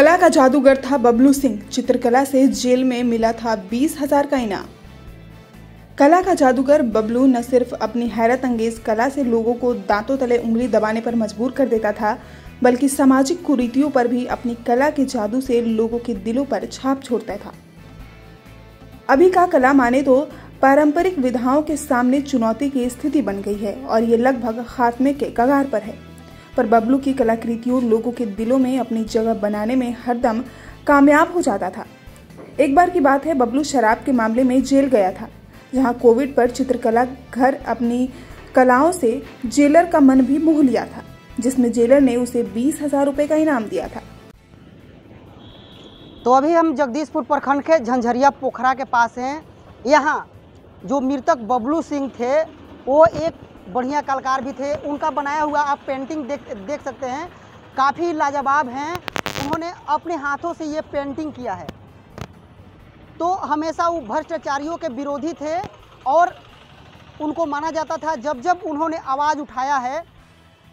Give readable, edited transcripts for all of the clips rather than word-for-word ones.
कला का जादूगर था बबलू सिंह। चित्रकला से जेल में मिला था 20,000 का इनाम। कला का जादूगर बबलू न सिर्फ अपनी हैरत अंगेज कला से लोगों को दांतों तले उंगली दबाने पर मजबूर कर देता था, बल्कि सामाजिक कुरीतियों पर भी अपनी कला के जादू से लोगों के दिलों पर छाप छोड़ता था। अभी का कला माने तो पारंपरिक विधाओं के सामने चुनौती की स्थिति बन गई है और ये लगभग खात्मे के कगार पर है। पर बबलू की कलाकृतियों लोगों के दिलों में अपनी जगह बनाने में हरदम कामयाब हो जाता था। एक बार की बात है, बबलू शराब के मामले में जेल गया था, जहां कोविड पर चित्रकला घर अपनी कलाओं से जेलर का मन भी मोह लिया था, जिसमें जेलर ने उसे 20,000 रुपए का इनाम दिया था। तो अभी हम जगदीशपुर प्रखंड के झंझरिया पोखरा के पास हैं। यहाँ जो मृतक बबलू सिंह थे वो एक बढ़िया कलाकार भी थे। उनका बनाया हुआ आप पेंटिंग देख सकते हैं, काफ़ी लाजवाब हैं। उन्होंने अपने हाथों से ये पेंटिंग किया है। तो हमेशा वो भ्रष्टाचारियों के विरोधी थे और उनको माना जाता था। जब जब उन्होंने आवाज़ उठाया है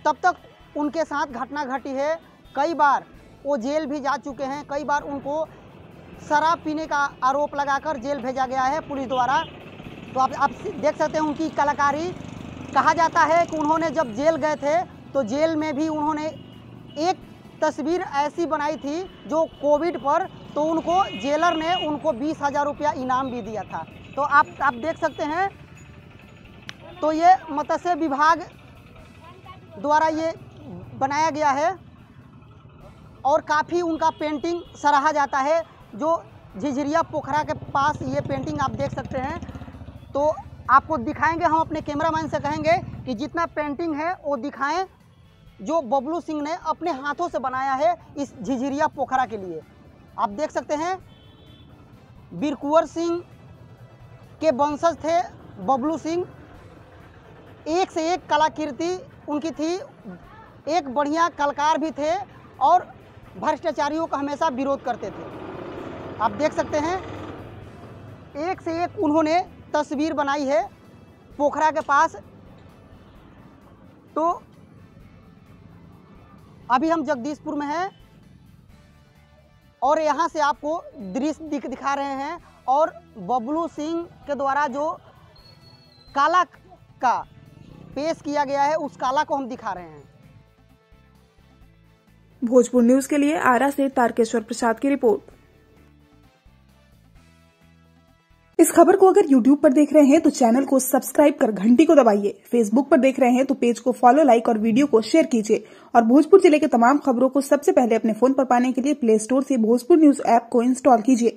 तब तक उनके साथ घटना घटी है। कई बार वो जेल भी जा चुके हैं। कई बार उनको शराब पीने का आरोप लगाकर जेल भेजा गया है पुलिस द्वारा। तो आप देख सकते हैं उनकी कलाकारी। कहा जाता है कि उन्होंने जब जेल गए थे तो जेल में भी उन्होंने एक तस्वीर ऐसी बनाई थी जो कोविड पर, तो उनको जेलर ने उनको 20,000 रुपया इनाम भी दिया था। तो आप देख सकते हैं। तो ये मत्स्य विभाग द्वारा ये बनाया गया है और काफ़ी उनका पेंटिंग सराहा जाता है। जो झिझिरिया पोखरा के पास ये पेंटिंग आप देख सकते हैं। तो आपको दिखाएंगे, हम अपने कैमरामैन से कहेंगे कि जितना पेंटिंग है वो दिखाएं जो बबलू सिंह ने अपने हाथों से बनाया है इस झिझिरिया पोखरा के लिए। आप देख सकते हैं वीर कुंवर सिंह के वंशज थे बबलू सिंह। एक से एक कलाकृति उनकी थी, एक बढ़िया कलाकार भी थे और भ्रष्टाचारियों का हमेशा विरोध करते थे। आप देख सकते हैं एक से एक उन्होंने तस्वीर बनाई है पोखरा के पास। तो अभी हम जगदीशपुर में हैं और यहाँ से आपको दृश्य दिखा रहे हैं और बबलू सिंह के द्वारा जो कला का पेश किया गया है उस कला को हम दिखा रहे हैं। भोजपुर न्यूज के लिए आरा से तारकेश्वर प्रसाद की रिपोर्ट। इस खबर को अगर YouTube पर देख रहे हैं तो चैनल को सब्सक्राइब कर घंटी को दबाइए। फेसबुक पर देख रहे हैं तो पेज को फॉलो, लाइक और वीडियो को शेयर कीजिए। और भोजपुर जिले के तमाम खबरों को सबसे पहले अपने फोन पर पाने के लिए प्ले स्टोर से भोजपुर न्यूज ऐप को इंस्टॉल कीजिए।